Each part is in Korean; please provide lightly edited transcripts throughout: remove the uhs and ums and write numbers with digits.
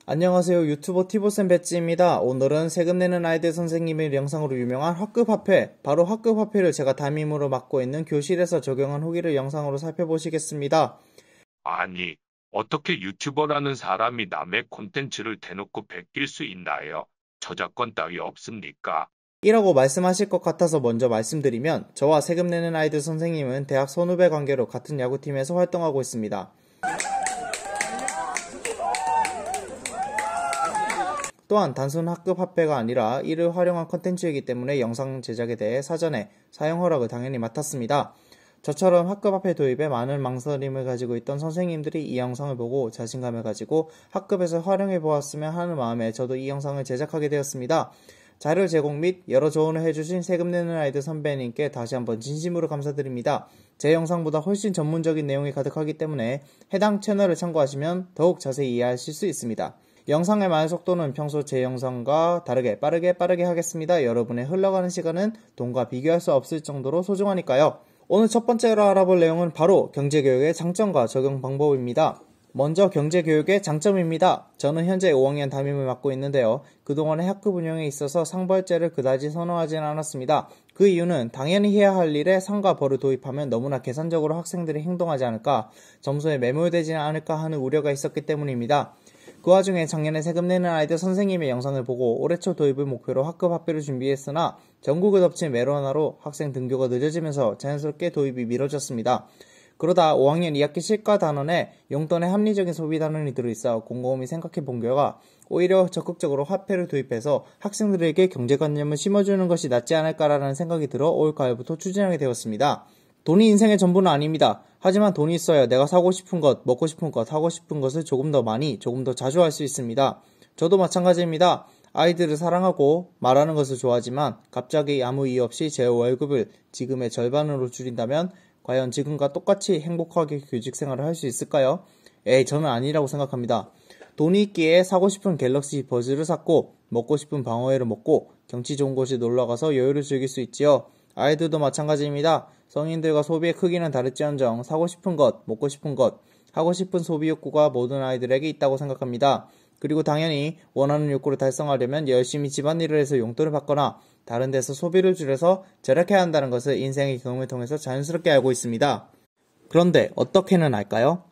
안녕하세요. 유튜버 티보쌤 배지입니다. 오늘은 세금 내는 아이들 선생님의 영상으로 유명한 학급화폐, 바로 학급화폐를 제가 담임으로 맡고 있는 교실에서 적용한 후기를 영상으로 살펴보시겠습니다. 아니, 어떻게 유튜버라는 사람이 남의 콘텐츠를 대놓고 베낄 수 있나요? 저작권 따위 없습니까? 이라고 말씀하실 것 같아서 먼저 말씀드리면, 저와 세금 내는 아이들 선생님은 대학 선후배 관계로 같은 야구팀에서 활동하고 있습니다. 또한 단순 학급화폐가 아니라 이를 활용한 컨텐츠이기 때문에 영상 제작에 대해 사전에 사용 허락을 당연히 맡았습니다. 저처럼 학급화폐 도입에 많은 망설임을 가지고 있던 선생님들이 이 영상을 보고 자신감을 가지고 학급에서 활용해 보았으면 하는 마음에 저도 이 영상을 제작하게 되었습니다. 자료 제공 및 여러 조언을 해주신 세금 내는 아이들 선배님께 다시 한번 진심으로 감사드립니다. 제 영상보다 훨씬 전문적인 내용이 가득하기 때문에 해당 채널을 참고하시면 더욱 자세히 이해하실 수 있습니다. 영상의 말의 속도는 평소 제 영상과 다르게 빠르게 하겠습니다. 여러분의 흘러가는 시간은 돈과 비교할 수 없을 정도로 소중하니까요. 오늘 첫 번째로 알아볼 내용은 바로 경제교육의 장점과 적용 방법입니다. 먼저 경제교육의 장점입니다. 저는 현재 5학년 담임을 맡고 있는데요. 그동안의 학급 운영에 있어서 상벌제를 그다지 선호하지는 않았습니다. 그 이유는 당연히 해야 할 일에 상과 벌을 도입하면 너무나 계산적으로 학생들이 행동하지 않을까, 점수에 매몰되지는 않을까 하는 우려가 있었기 때문입니다. 그 와중에 작년에 세금 내는 아이들 선생님의 영상을 보고 올해 초 도입을 목표로 학급화폐를 준비했으나 전국을 덮친 메로나로 학생 등교가 늦어지면서 자연스럽게 도입이 미뤄졌습니다. 그러다 5학년 2학기 실과 단원에 용돈의 합리적인 소비 단원이 들어있어 곰곰이 생각해 본 결과 오히려 적극적으로 화폐를 도입해서 학생들에게 경제관념을 심어주는 것이 낫지 않을까라는 생각이 들어 올 가을부터 추진하게 되었습니다. 돈이 인생의 전부는 아닙니다. 하지만 돈이 있어야 내가 사고 싶은 것, 먹고 싶은 것, 하고 싶은 것을 조금 더 많이, 조금 더 자주 할 수 있습니다. 저도 마찬가지입니다. 아이들을 사랑하고 말하는 것을 좋아하지만 갑자기 아무 이유 없이 제 월급을 지금의 절반으로 줄인다면 과연 지금과 똑같이 행복하게 교직 생활을 할 수 있을까요? 저는 아니라고 생각합니다. 돈이 있기에 사고 싶은 갤럭시 버즈를 샀고 먹고 싶은 방어회를 먹고 경치 좋은 곳에 놀러가서 여유를 즐길 수 있지요. 아이들도 마찬가지입니다. 성인들과 소비의 크기는 다를지언정 사고 싶은 것, 먹고 싶은 것, 하고 싶은 소비 욕구가 모든 아이들에게 있다고 생각합니다. 그리고 당연히 원하는 욕구를 달성하려면 열심히 집안일을 해서 용돈을 받거나 다른 데서 소비를 줄여서 절약해야 한다는 것을 인생의 경험을 통해서 자연스럽게 알고 있습니다. 그런데 어떻게는 알까요?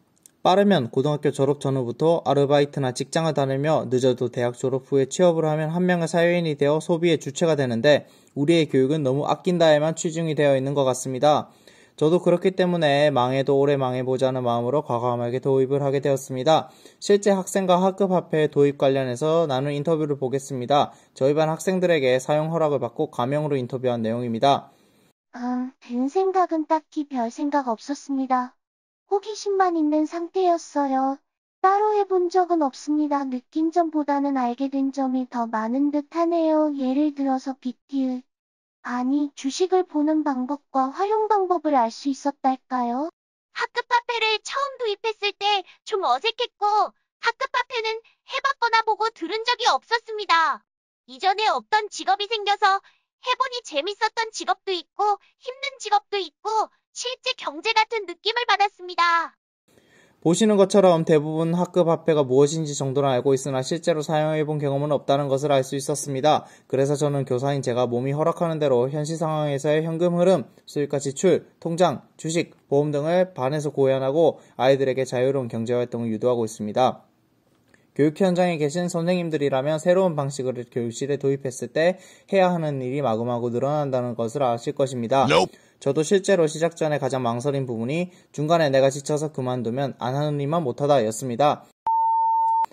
빠르면 고등학교 졸업 전후부터 아르바이트나 직장을 다니며 늦어도 대학 졸업 후에 취업을 하면 한 명의 사회인이 되어 소비의 주체가 되는데 우리의 교육은 너무 아낀다에만 치중이 되어 있는 것 같습니다. 저도 그렇기 때문에 망해도 오래 망해보자는 마음으로 과감하게 도입을 하게 되었습니다. 실제 학생과 학급화폐 도입 관련해서 나눈 인터뷰를 보겠습니다. 저희 반 학생들에게 사용 허락을 받고 가명으로 인터뷰한 내용입니다. 든 생각은 딱히 별 생각 없었습니다. 호기심만 있는 상태였어요. 따로 해본 적은 없습니다. 느낀 점보다는 알게 된 점이 더 많은 듯 하네요. 예를 들어서 빅딜, 아니 주식을 보는 방법과 활용 방법을 알 수 있었달까요? 학급화폐를 처음 도입했을 때 좀 어색했고 학급화폐는 해봤거나 보고 들은 적이 없었습니다. 이전에 없던 직업이 생겨서 해보니 재밌었던 직업도 있고 힘든 직업도 있고 실제 경제 같은 느낌을 받았습니다. 보시는 것처럼 대부분 학급화폐가 무엇인지 정도는 알고 있으나 실제로 사용해본 경험은 없다는 것을 알 수 있었습니다. 그래서 저는 교사인 제가 몸이 허락하는 대로 현실 상황에서의 현금 흐름, 수익과 지출, 통장, 주식, 보험 등을 반에서 고연하고 아이들에게 자유로운 경제활동을 유도하고 있습니다. 교육 현장에 계신 선생님들이라면 새로운 방식을 교육실에 도입했을 때 해야 하는 일이 마구마구 늘어난다는 것을 아실 것입니다. 저도 실제로 시작 전에 가장 망설인 부분이 중간에 내가 지쳐서 그만두면 안 하는 일만 못하다 였습니다.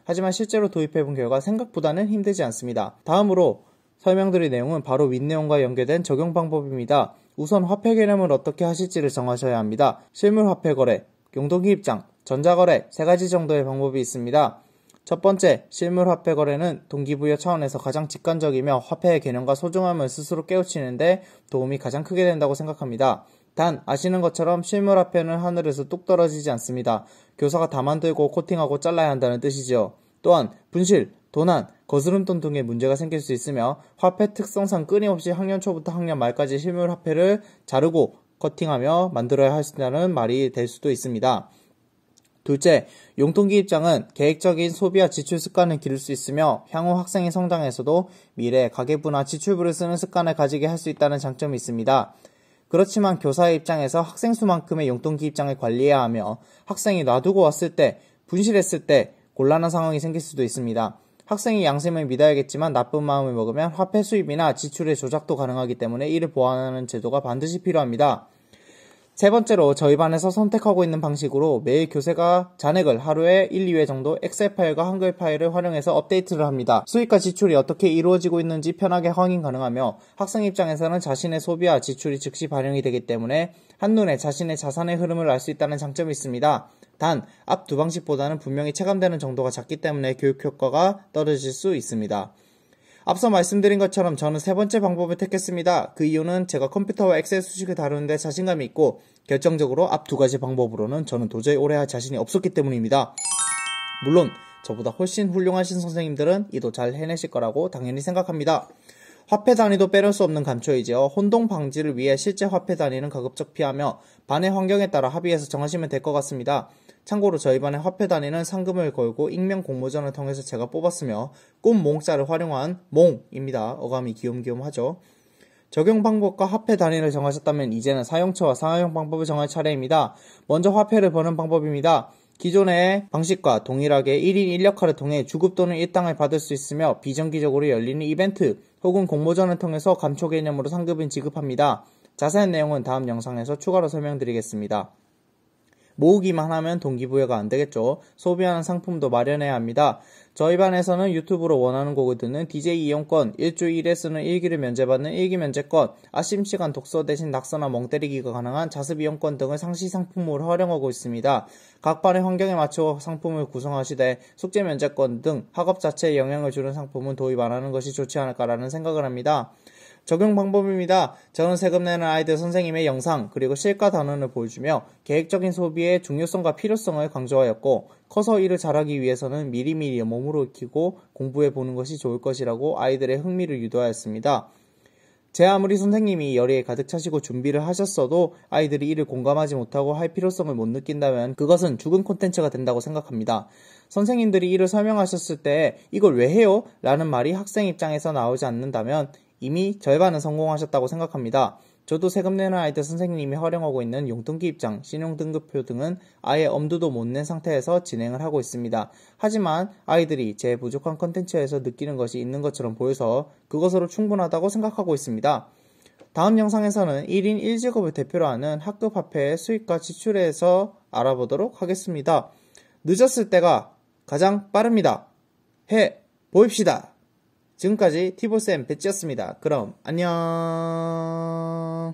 하지만 실제로 도입해본 결과 생각보다는 힘들지 않습니다. 다음으로 설명드릴 내용은 바로 윗내용과 연계된 적용 방법입니다. 우선 화폐 개념을 어떻게 하실지를 정하셔야 합니다. 실물 화폐 거래, 용돈 기입장, 전자거래 3가지 정도의 방법이 있습니다. 첫 번째, 실물 화폐 거래는 동기부여 차원에서 가장 직관적이며 화폐의 개념과 소중함을 스스로 깨우치는데 도움이 가장 크게 된다고 생각합니다. 단, 아시는 것처럼 실물 화폐는 하늘에서 뚝 떨어지지 않습니다. 교사가 다 만들고 코팅하고 잘라야 한다는 뜻이죠. 또한 분실, 도난, 거스름돈 등의 문제가 생길 수 있으며 화폐 특성상 끊임없이 학년 초부터 학년 말까지 실물 화폐를 자르고 커팅하며 만들어야 한다는 말이 될 수도 있습니다. 둘째, 용돈기 입장은 계획적인 소비와 지출 습관을 기를 수 있으며 향후 학생의 성장에서도 미래 가계부나 지출부를 쓰는 습관을 가지게 할 수 있다는 장점이 있습니다. 그렇지만 교사의 입장에서 학생 수만큼의 용돈기 입장을 관리해야 하며 학생이 놔두고 왔을 때, 분실했을 때 곤란한 상황이 생길 수도 있습니다. 학생이 양심을 믿어야겠지만 나쁜 마음을 먹으면 화폐 수입이나 지출의 조작도 가능하기 때문에 이를 보완하는 제도가 반드시 필요합니다. 세 번째로 저희 반에서 선택하고 있는 방식으로 매일 교사가 잔액을 하루에 1, 2회 정도 엑셀 파일과 한글 파일을 활용해서 업데이트를 합니다. 수입과 지출이 어떻게 이루어지고 있는지 편하게 확인 가능하며 학생 입장에서는 자신의 소비와 지출이 즉시 반영이 되기 때문에 한눈에 자신의 자산의 흐름을 알 수 있다는 장점이 있습니다. 단, 앞 두 방식보다는 분명히 체감되는 정도가 작기 때문에 교육 효과가 떨어질 수 있습니다. 앞서 말씀드린 것처럼 저는 세 번째 방법을 택했습니다. 그 이유는 제가 컴퓨터와 엑셀 수식을 다루는데 자신감이 있고 결정적으로 앞 두 가지 방법으로는 저는 도저히 오래 할 자신이 없었기 때문입니다. 물론 저보다 훨씬 훌륭하신 선생님들은 이도 잘 해내실 거라고 당연히 생각합니다. 화폐 단위도 빼놓을 수 없는 감초이지요. 혼동 방지를 위해 실제 화폐 단위는 가급적 피하며 반의 환경에 따라 합의해서 정하시면 될 것 같습니다. 참고로 저희 반의 화폐 단위는 상금을 걸고 익명 공모전을 통해서 제가 뽑았으며 꿈 몽자를 활용한 몽입니다. 어감이 귀염귀염하죠. 적용 방법과 화폐 단위를 정하셨다면 이제는 사용처와 사용 방법을 정할 차례입니다. 먼저 화폐를 버는 방법입니다. 기존의 방식과 동일하게 1인 1역할을 통해 주급 또는 일당을 받을 수 있으며 비정기적으로 열리는 이벤트 혹은 공모전을 통해서 감초 개념으로 상금을 지급합니다. 자세한 내용은 다음 영상에서 추가로 설명드리겠습니다. 모으기만 하면 동기부여가 안되겠죠. 소비하는 상품도 마련해야 합니다. 저희 반에서는 유튜브로 원하는 곡을 듣는 DJ 이용권, 일주 1회 쓰는 일기를 면제받는 일기 면제권, 아침시간 독서 대신 낙서나 멍때리기가 가능한 자습 이용권 등을 상시 상품으로 활용하고 있습니다. 각 반의 환경에 맞춰 상품을 구성하시되 숙제 면제권 등 학업 자체에 영향을 주는 상품은 도입 안 하는 것이 좋지 않을까라는 생각을 합니다. 적용 방법입니다. 저는 세금 내는 아이들 선생님의 영상 그리고 실가 단원을 보여주며 계획적인 소비의 중요성과 필요성을 강조하였고 커서 일을 잘하기 위해서는 미리미리 몸으로 익히고 공부해보는 것이 좋을 것이라고 아이들의 흥미를 유도하였습니다. 제 아무리 선생님이 열의에 가득 차시고 준비를 하셨어도 아이들이 이를 공감하지 못하고 할 필요성을 못 느낀다면 그것은 죽은 콘텐츠가 된다고 생각합니다. 선생님들이 이를 설명하셨을 때 이걸 왜 해요? 라는 말이 학생 입장에서 나오지 않는다면 이미 절반은 성공하셨다고 생각합니다. 저도 세금 내는 아이들 선생님이 활용하고 있는 용돈기 입장, 신용등급표 등은 아예 엄두도 못 낸 상태에서 진행을 하고 있습니다. 하지만 아이들이 제 부족한 컨텐츠에서 느끼는 것이 있는 것처럼 보여서 그것으로 충분하다고 생각하고 있습니다. 다음 영상에서는 1인 1직업을 대표로 하는 학급 화폐의 수입과 지출에 대해서 알아보도록 하겠습니다. 늦었을 때가 가장 빠릅니다. 해 보입시다. 지금까지 티보쌤 배지였습니다. 그럼 안녕.